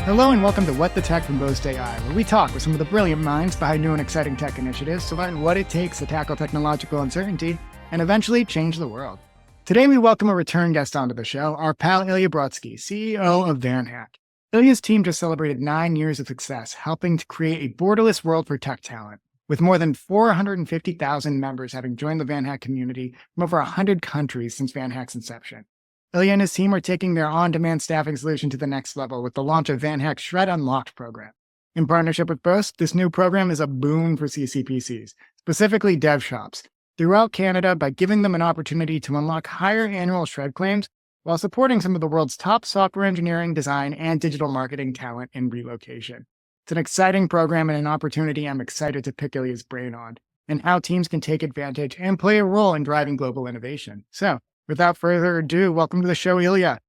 Hello and welcome to What the Tech from Boast AI, where we talk with some of the brilliant minds behind new and exciting tech initiatives to learn what it takes to tackle technological uncertainty and eventually change the world. Today we welcome a return guest onto the show, our pal Ilya Brotzky, CEO of VanHack. Ilya's team just celebrated 9 years of success, helping to create a borderless world for tech talent, with more than 450,000 members having joined the VanHack community from over 100 countries since VanHack's inception. Ilya and his team are taking their on-demand staffing solution to the next level with the launch of VanHack's Shred Unlocked program. In partnership with Boast, this new program is a boon for CCPCs, specifically dev shops, throughout Canada by giving them an opportunity to unlock higher annual shred claims while supporting some of the world's top software engineering, design, and digital marketing talent in relocation. It's an exciting program and an opportunity I'm excited to pick Ilya's brain on, and how teams can take advantage and play a role in driving global innovation. So, without further ado, welcome to the show, Ilya.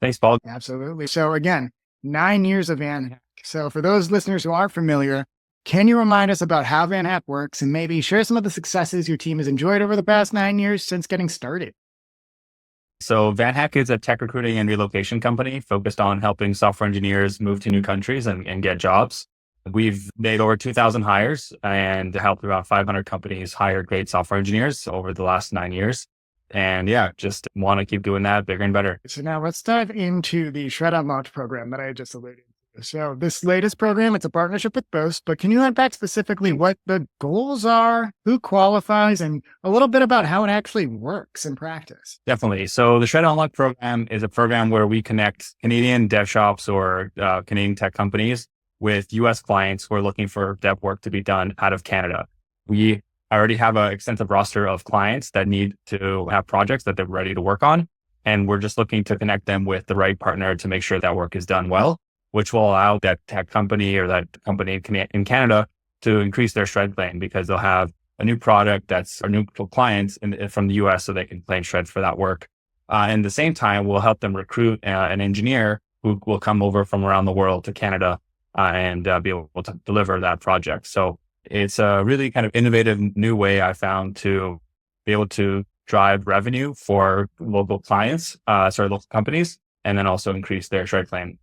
Thanks, Paul. Absolutely. So again, 9 years of VanHack. So for those listeners who aren't familiar, can you remind us about how VanHack works and maybe share some of the successes your team has enjoyed over the past 9 years since getting started? So VanHack is a tech recruiting and relocation company focused on helping software engineers move to new countries and get jobs. We've made over 2,000 hires and helped around 500 companies hire great software engineers over the last 9 years. And yeah, just want to keep doing that bigger and better. So now let's dive into the Shred Unlocked program that I just alluded to. So this latest program, it's a partnership with Boast, but can you unpack specifically what the goals are, who qualifies, and a little bit about how it actually works in practice? Definitely. So the Shred Unlocked program is a program where we connect Canadian dev shops or Canadian tech companies with US clients who are looking for dev work to be done out of Canada. I already have an extensive roster of clients that need to have projects that they're ready to work on. And we're just looking to connect them with the right partner to make sure that work is done well, which will allow that tech company or that company in Canada to increase their shred claim because they'll have a new product that's a new clients from the US so they can claim shred for that work. And at the same time, we'll help them recruit an engineer who will come over from around the world to Canada and be able to deliver that project. So it's a really kind of innovative new way I found to be able to drive revenue for local clients, local companies, and then also increase their shred claim.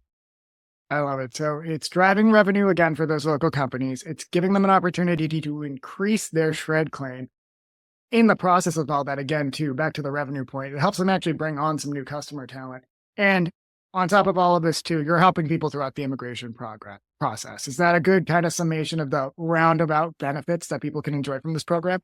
I love it. So it's driving revenue again for those local companies. It's giving them an opportunity to increase their shred claim. In the process of all that, again, too, back to the revenue point, it helps them actually bring on some new customer talent. And on top of all of this, too, you're helping people throughout the immigration process. Is that a good kind of summation of the roundabout benefits that people can enjoy from this program?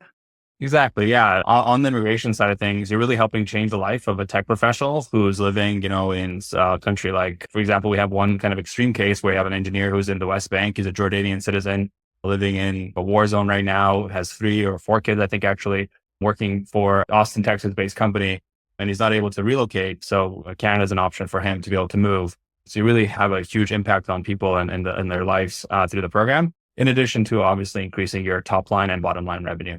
Exactly. Yeah. On the immigration side of things, you're really helping change the life of a tech professional who's living, in a country like, for example, we have one kind of extreme case where you have an engineer who's in the West Bank. He's a Jordanian citizen living in a war zone right now, has 3 or 4 kids, I think, actually working for Austin, Texas based company. And he's not able to relocate. So Canada is an option for him to be able to move. So you really have a huge impact on people and their lives through the program, in addition to obviously increasing your top line and bottom line revenue.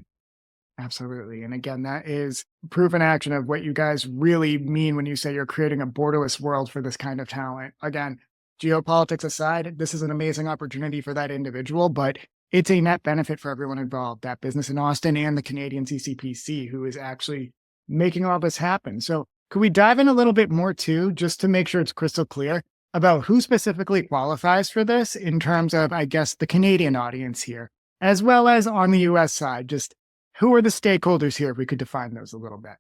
Absolutely. And again, that is proof in action of what you guys really mean when you say you're creating a borderless world for this kind of talent. Again, geopolitics aside, this is an amazing opportunity for that individual, but it's a net benefit for everyone involved, that business in Austin and the Canadian CCPC, who is actually making all this happen. So could we dive in a little bit more too, just to make sure it's crystal clear about who specifically qualifies for this in terms of, I guess, the Canadian audience here, as well as on the US side, just who are the stakeholders here, if we could define those a little bit?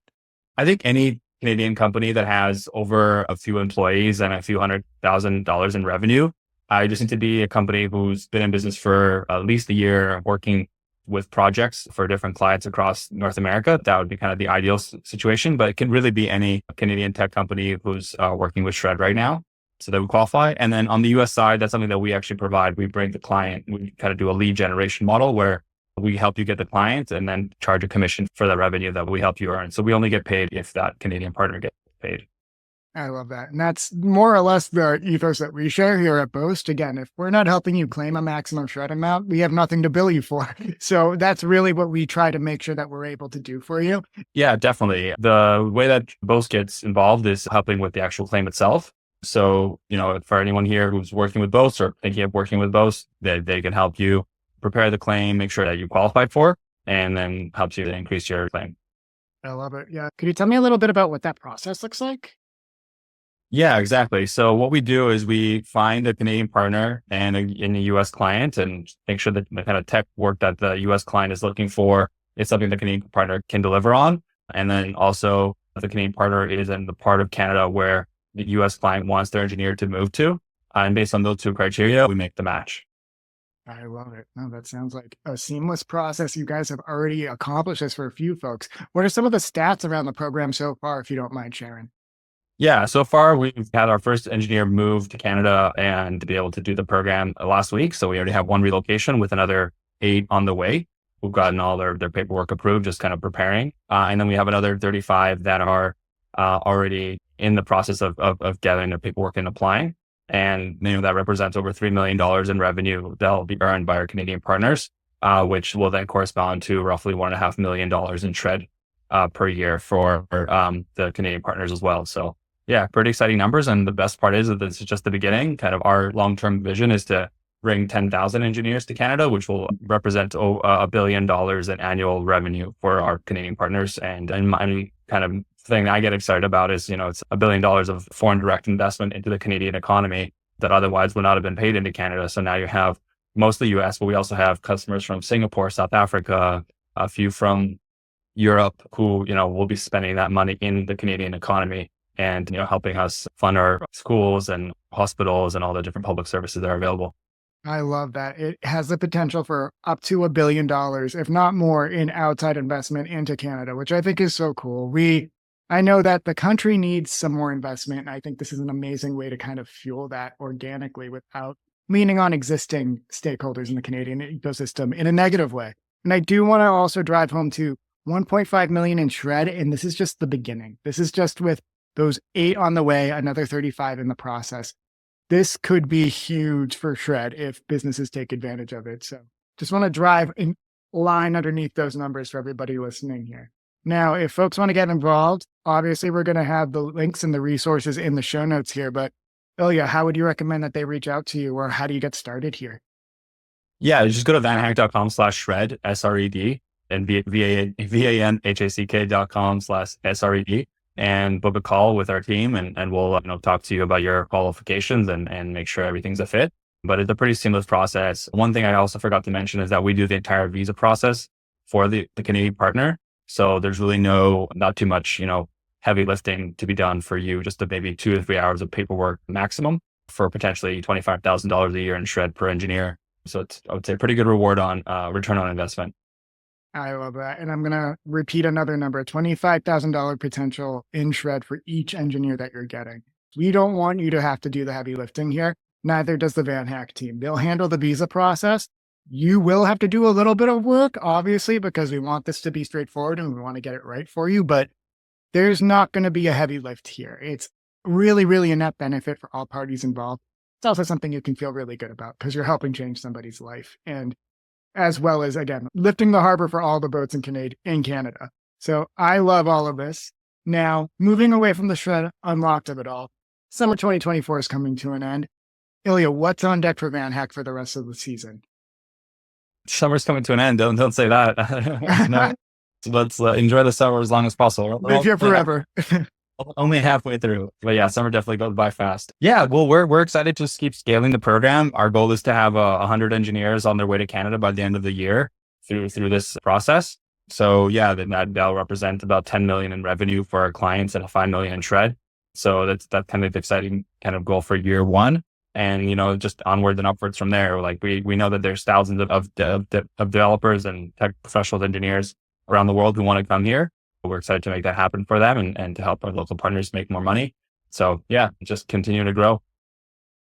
I think any Canadian company that has over a few employees and a few $100,000 in revenue, I just need to be a company who's been in business for at least a year, working with projects for different clients across North America. That would be kind of the ideal situation, but it can really be any Canadian tech company who's working with Shred right now. So that would qualify. And then on the US side, that's something that we actually provide. We bring the client, we kind of do a lead generation model where we help you get the client and then charge a commission for the revenue that we help you earn. So we only get paid if that Canadian partner gets paid. I love that. And that's more or less the ethos that we share here at Boast. Again, if we're not helping you claim a maximum shred amount, we have nothing to bill you for. So that's really what we try to make sure that we're able to do for you. Yeah, definitely. The way that Boast gets involved is helping with the actual claim itself. So, for anyone here who's working with Boast or thinking of working with Boast, they can help you prepare the claim, make sure that you qualified for, and then helps you to increase your claim. I love it. Yeah. Could you tell me a little bit about what that process looks like? Yeah, exactly. So what we do is we find a Canadian partner and a US client and make sure that the kind of tech work that the US client is looking for is something the Canadian partner can deliver on. And then also the Canadian partner is in the part of Canada where the US client wants their engineer to move to. And based on those two criteria, we make the match. I love it. No, that sounds like a seamless process. You guys have already accomplished this for a few folks. What are some of the stats around the program so far, if you don't mind sharing? Yeah, so far we've had our first engineer move to Canada and to be able to do the program last week. So we already have one relocation with another 8 on the way. We've gotten all their paperwork approved, just kind of preparing. And then we have another 35 that are already in the process of gathering their paperwork and applying. And that represents over $3 million in revenue that'll be earned by our Canadian partners, which will then correspond to roughly $1.5 million in shred per year for the Canadian partners as well. So yeah, pretty exciting numbers. And the best part is that this is just the beginning. Kind of our long-term vision is to bring 10,000 engineers to Canada, which will represent $1 billion in annual revenue for our Canadian partners. And my kind of thing I get excited about is, it's $1 billion of foreign direct investment into the Canadian economy that otherwise would not have been paid into Canada. So now you have mostly US, but we also have customers from Singapore, South Africa, a few from Europe who, will be spending that money in the Canadian economy and, helping us fund our schools and hospitals and all the different public services that are available. I love that. It has the potential for up to $1 billion, if not more, in outside investment into Canada, which I think is so cool. I know that the country needs some more investment. And I think this is an amazing way to kind of fuel that organically without leaning on existing stakeholders in the Canadian ecosystem in a negative way. And I do want to also drive home to 1.5 million in shred. And this is just the beginning. This is just with those 8 on the way, another 35 in the process. This could be huge for shred if businesses take advantage of it. So just want to drive in line underneath those numbers for everybody listening here. Now, if folks want to get involved, obviously we're going to have the links and the resources in the show notes here, but Ilya, how would you recommend that they reach out to you or how do you get started here? Yeah, just go to vanhack.com/shred, SRED, and vanhack.com/SRED and book a call with our team and we'll talk to you about your qualifications and make sure everything's a fit. But it's a pretty seamless process. One thing I also forgot to mention is that we do the entire visa process for the Canadian partner. So there's really not too much, heavy lifting to be done for you, just maybe 2 to 3 hours of paperwork maximum for potentially $25,000 a year in shred per engineer. So it's, I would say, a pretty good reward on return on investment. I love that. And I'm going to repeat another number, $25,000 potential in shred for each engineer that you're getting. We don't want you to have to do the heavy lifting here. Neither does the VanHack team. They'll handle the visa process. You will have to do a little bit of work, obviously, because we want this to be straightforward and we want to get it right for you. But there's not going to be a heavy lift here. It's really, really a net benefit for all parties involved. It's also something you can feel really good about because you're helping change somebody's life. And as well as, again, lifting the harbor for all the boats in Canada. So I love all of this. Now, moving away from the shred unlocked of it all, summer 2024 is coming to an end. Ilya, what's on deck for VanHack for the rest of the season? Summer's coming to an end. Don't say that. No, let's enjoy the summer as long as possible. Live here forever. Only halfway through. But yeah, summer definitely goes by fast. Yeah, well, we're excited to just keep scaling the program. Our goal is to have 100 engineers on their way to Canada by the end of the year through this process. So yeah, that'll represent about 10 million in revenue for our clients and 5 million in shred. So that's kind of the exciting kind of goal for year one. And, just onwards and upwards from there. Like we know that there's thousands of developers and tech professionals, engineers around the world who want to come here. We're excited to make that happen for them and to help our local partners make more money. So yeah, just continue to grow.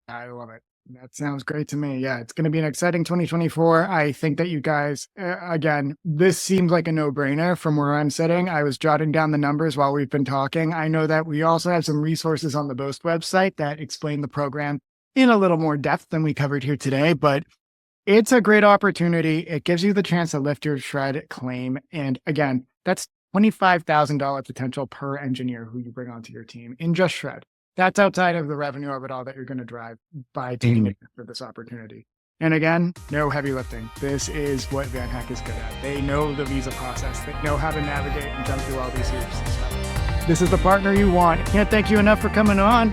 I love it. That sounds great to me. Yeah, it's going to be an exciting 2024. I think that you guys, again, this seems like a no-brainer from where I'm sitting. I was jotting down the numbers while we've been talking. I know that we also have some resources on the Boast website that explain the program in a little more depth than we covered here today, but it's a great opportunity. It gives you the chance to lift your shred claim. And again, that's $25,000 potential per engineer who you bring onto your team in just shred. That's outside of the revenue of it all that you're going to drive by taking it for this opportunity. And again, no heavy lifting. This is what VanHack is good at. They know the visa process. They know how to navigate and jump through all these hoops. So this is the partner you want. I can't thank you enough for coming on.